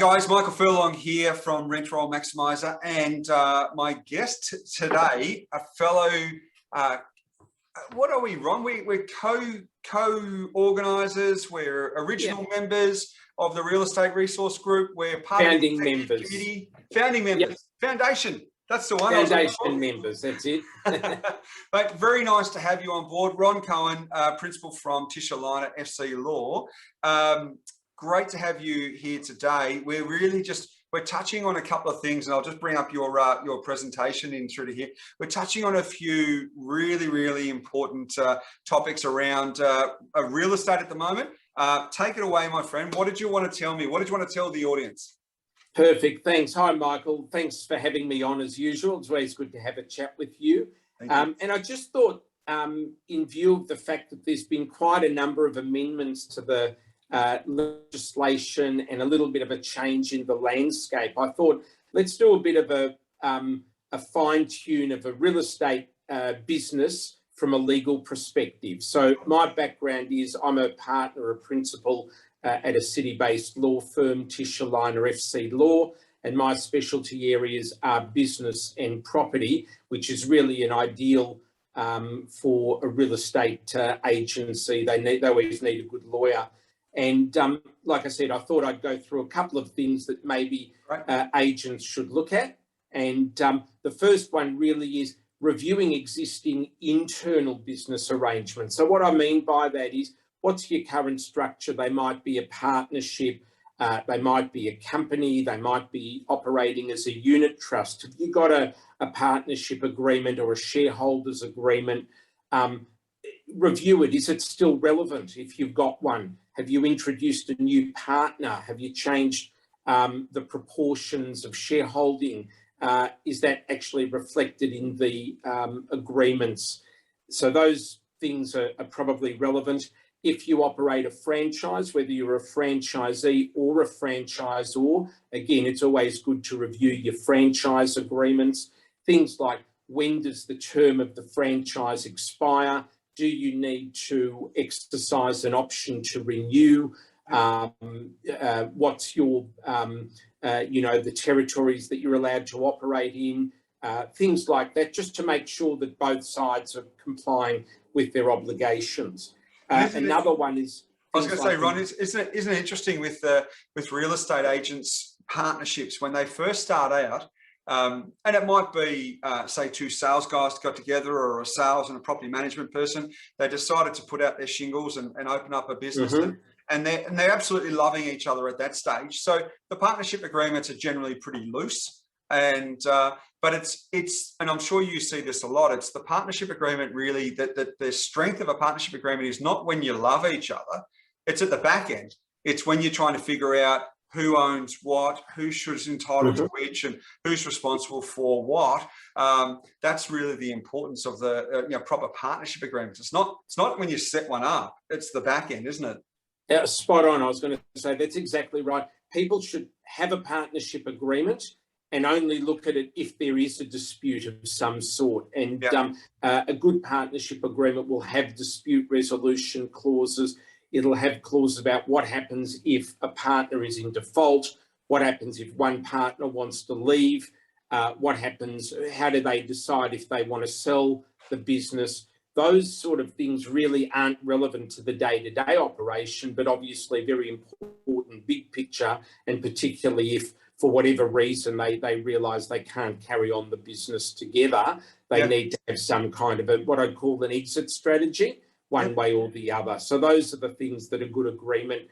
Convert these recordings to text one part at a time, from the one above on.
guys, Michael Furlong here from Rentrollmaximiser, and my guest today, a fellow, what are we, Ron? We're co-organisers, we're original members of the Real Estate Resource Group, we're part of the committee. Founding members, Foundation, that's the one. Foundation members, that's it. But very nice to have you on board. Ron Cohen, principal from Tisha Liner FC Law. Great to have you here today. We're touching on a couple of things, and I'll just bring up your presentation in through to here. We're touching on a few really important topics around real estate at the moment. Take it away, my friend. What did you want to tell me? What did you want to tell the audience? Perfect. Thanks. Hi, Michael. Thanks for having me on as usual. It's always good to have a chat with you. And I just thought, in view of the fact that there's been quite a number of amendments to the legislation and a little bit of a change in the landscape, I thought let's do a bit of a fine tune of a real estate business from a legal perspective. So my background is I'm a partner, a principal at a city-based law firm, Tisha Liner FC Law, and my specialty areas are business and property, which is really an ideal for a real estate agency. They always need a good lawyer. And like I said, I thought I'd go through a couple of things that maybe agents should look at. And the first one really is reviewing existing internal business arrangements. So what I mean by that is, what's your current structure? They might be a partnership, they might be a company, they might be operating as a unit trust. Have you got a partnership agreement or a shareholders agreement? Review it. Is it still relevant if you've got one? Have you introduced a new partner? Have you changed the proportions of shareholding? Is that actually reflected in the agreements? So those things are probably relevant. If you operate a franchise, whether you're a franchisee or a franchisor, again, it's always good to review your franchise agreements. Things like, when does the term of the franchise expire? Do you need to exercise an option to renew? What's your, the territories that you're allowed to operate in? Things like that, just to make sure that both sides are complying with their obligations. Another one is... I was going to say, Ron, isn't it interesting with real estate agents' partnerships when they first start out, and it might be, say, two sales guys got together, or a sales and a property management person. They decided to put out their shingles and open up a business, and they're absolutely loving each other at that stage. So the partnership agreements are generally pretty loose, and but it's and I'm sure you see this a lot. It's the partnership agreement really that the strength of a partnership agreement is not when you love each other. It's at the back end. It's when you're trying to figure out who owns what, who is entitled to which, and who's responsible for what. That's really the importance of the proper partnership agreements. It's not when you set one up. It's the back end, isn't it? Yeah, spot on. I was going to say that's exactly right. People should have a partnership agreement and only look at it if there is a dispute of some sort. And a good partnership agreement will have dispute resolution clauses. It'll have clauses about what happens if a partner is in default, what happens if one partner wants to leave, what happens, how do they decide if they want to sell the business. Those sort of things really aren't relevant to the day-to-day operation, but obviously very important big picture, and particularly if for whatever reason they realise they can't carry on the business together, they need to have some kind of what I'd call an exit strategy, one way or the other. So those are the things that a good agreement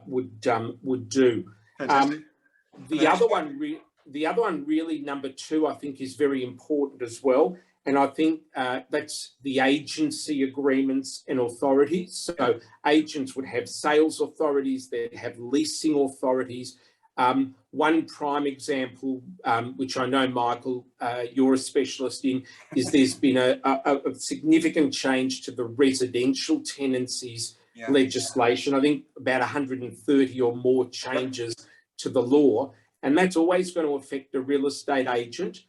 would do. The other one really, number two, I think is very important as well. And I think that's the agency agreements and authorities. So agents would have sales authorities, they'd have leasing authorities. One prime example, which I know, Michael, you're a specialist in, is there's been a significant change to the residential tenancies legislation. I think about 130 or more changes to the law, and that's always going to affect a real estate agent.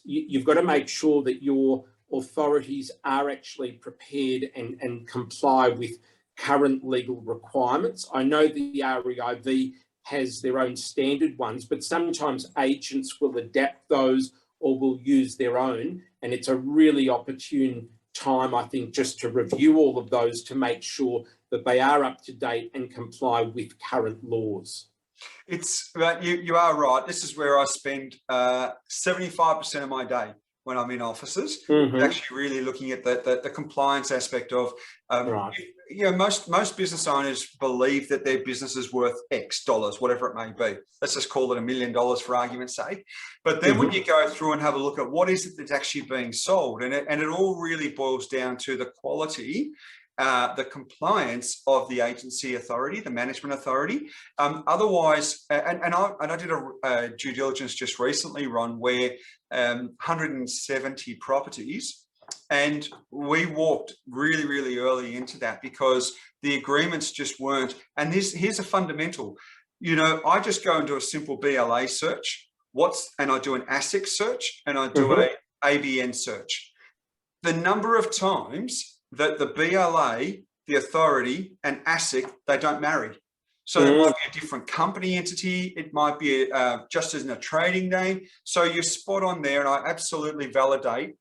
You've got to make sure that your authorities are actually prepared and comply with current legal requirements. I know the REIV has their own standard ones, but sometimes agents will adapt those or will use their own. And it's a really opportune time, I think, just to review all of those to make sure that they are up to date and comply with current laws. You are right. This is where I spend 75% of my day when I'm in offices, actually really looking at the compliance aspect of, Right. most business owners believe that their business is worth X dollars, whatever it may be. Let's just call it $1 million for argument's sake. But then when you go through and have a look at what is it that's actually being sold, and it all really boils down to the quality, the compliance of the agency authority, the management authority. Otherwise, and I did a due diligence just recently, Ron, where 170 properties, and we walked really, really early into that because the agreements just weren't. And here's a fundamental. I just go and do a simple BLA search, and I do an ASIC search, and I do a ABN search. The number of times that the BLA, the authority, and ASIC, they don't marry. So it might be a different company entity. It might be just as in a trading name. So you're spot on there, and I absolutely validate.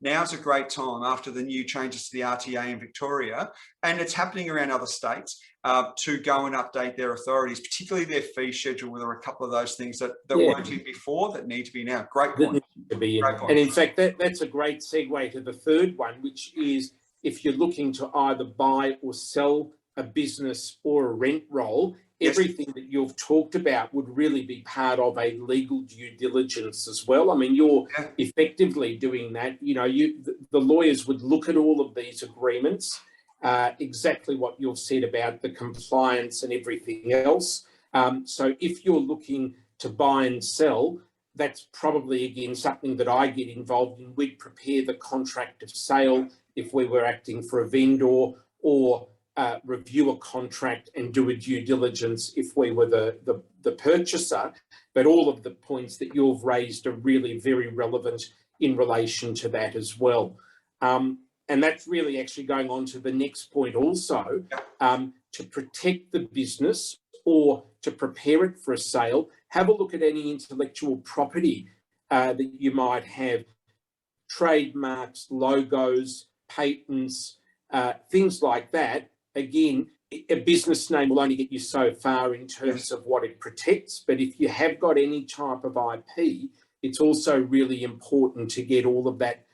Now's a great time after the new changes to the RTA in Victoria, and it's happening around other states, to go and update their authorities, particularly their fee schedule, where there are a couple of those things that weren't here before that need to be now. Great point. Great point. And in fact, that's a great segue to the third one, which is if you're looking to either buy or sell a business or a rent roll, everything that you've talked about would really be part of a legal due diligence as well. I mean, you're effectively doing that. The lawyers would look at all of these agreements, exactly what you've said about the compliance and everything else. So if you're looking to buy and sell, that's probably, again, something that I get involved in. We'd prepare the contract of sale if we were acting for a vendor, or review a contract and do a due diligence if we were the purchaser. But all of the points that you've raised are really very relevant in relation to that as well. And that's really actually going on to the next point also, to protect the business or to prepare it for a sale. Have a look at any intellectual property that you might have, trademarks, logos, patents, things like that. Again, a business name will only get you so far in terms of what it protects, but if you have got any type of IP, it's also really important to get all of that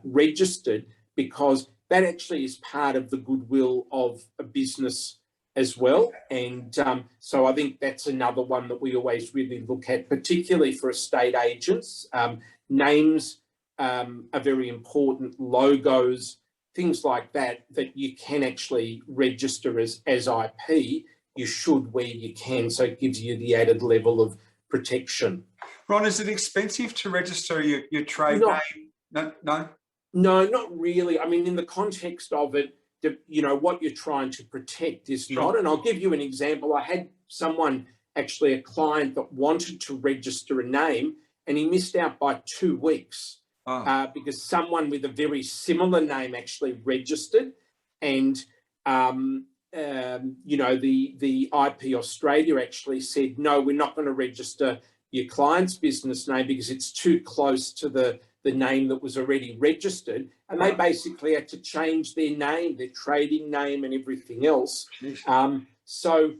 registered, because that actually is part of the goodwill of a business as well. And so I think that's another one that we always really look at, particularly for estate agents. Names are very important, logos, things like that you can actually register as IP. You should where you can, so it gives you the added level of protection. Ron, is it expensive to register your trade name? No? No, not really. I mean, in the context of it, what you're trying to protect is not. And I'll give you an example. I had someone, actually a client, that wanted to register a name, and he missed out by 2 weeks. Because someone with a very similar name actually registered, and the IP Australia actually said, no, we're not going to register your client's business name because it's too close to the name that was already registered, and they basically had to change their name, their trading name, and everything else. So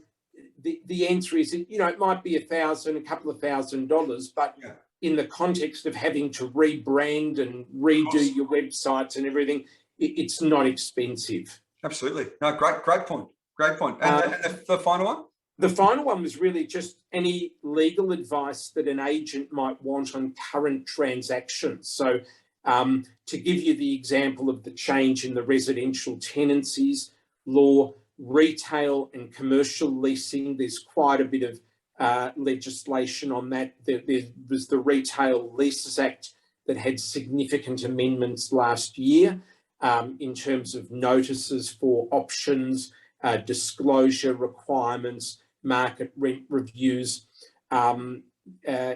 the answer is, it might be a couple of $1,000, but in the context of having to rebrand and redo your websites and everything, it's not expensive. Absolutely. No, great point. Great point. And the final one? The final one was really just any legal advice that an agent might want on current transactions. So to give you the example of the change in the residential tenancies law, retail and commercial leasing, there's quite a bit of legislation on that. There was the Retail Leases Act that had significant amendments last year in terms of notices for options, disclosure requirements, market rent reviews. In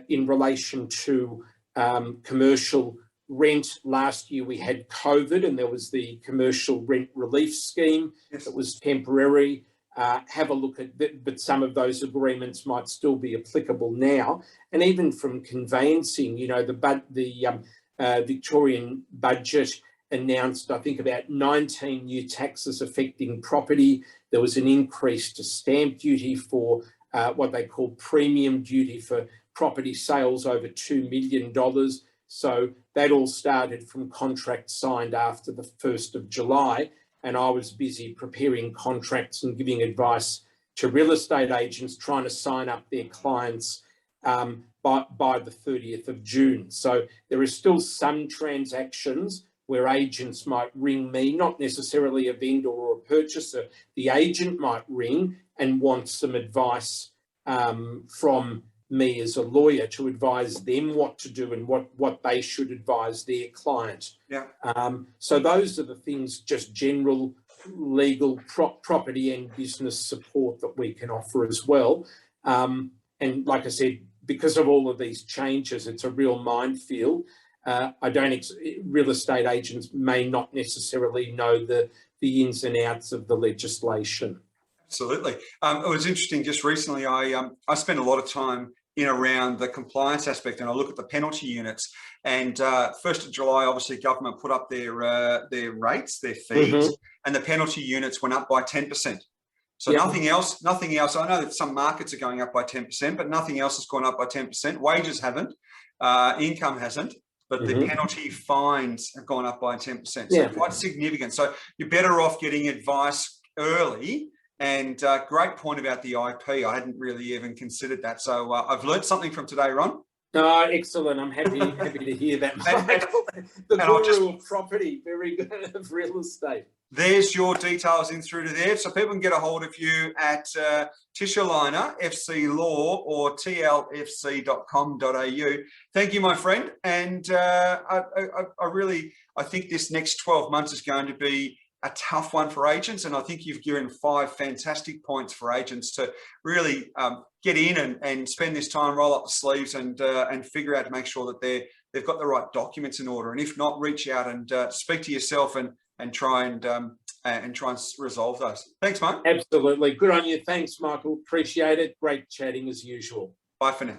relation to commercial rent, last year we had COVID, and there was the commercial rent relief scheme that was temporary. have a look at that, but some of those agreements might still be applicable now. And even from conveyancing, you know, the Victorian budget announced, I think, about 19 new taxes affecting property. There was an increase to stamp duty for what they call premium duty for property sales over $2 million. So that all started from contracts signed after the 1st of July. And I was busy preparing contracts and giving advice to real estate agents trying to sign up their clients by the 30th of June. So there are still some transactions where agents might ring me, not necessarily a vendor or a purchaser. The agent might ring and want some advice from me as a lawyer to advise them what to do and what they should advise their client. Yeah. So those are the things, just general legal property and business support that we can offer as well. And like I said, because of all of these changes, it's a real minefield. Real estate agents may not necessarily know the ins and outs of the legislation. Absolutely. It was interesting. Just recently, I spent a lot of time in around the compliance aspect, and I look at the penalty units. And 1st of July, obviously, government put up their rates, their fees, and the penalty units went up by 10%. So nothing else. I know that some markets are going up by 10%, but nothing else has gone up by 10%. Wages haven't, income hasn't, but the penalty fines have gone up by 10%. So quite significant. So you're better off getting advice early. And great point about the IP. I hadn't really even considered that. So I've learned something from today, Ron. Oh, excellent. I'm happy to hear that, Michael. The guru of property, very good, of real estate. There's your details in through to there. So people can get a hold of you at Tishaliner, FC Law, or tlfc.com.au. Thank you, my friend. And I think this next 12 months is going to be a tough one for agents, and I think you've given 5 fantastic points for agents to really get in and spend this time, roll up the sleeves, and figure out to make sure that they've got the right documents in order. And if not, reach out and speak to yourself and try and resolve those. Thanks, mate. Absolutely, good on you. Thanks, Michael. Appreciate it. Great chatting as usual. Bye for now.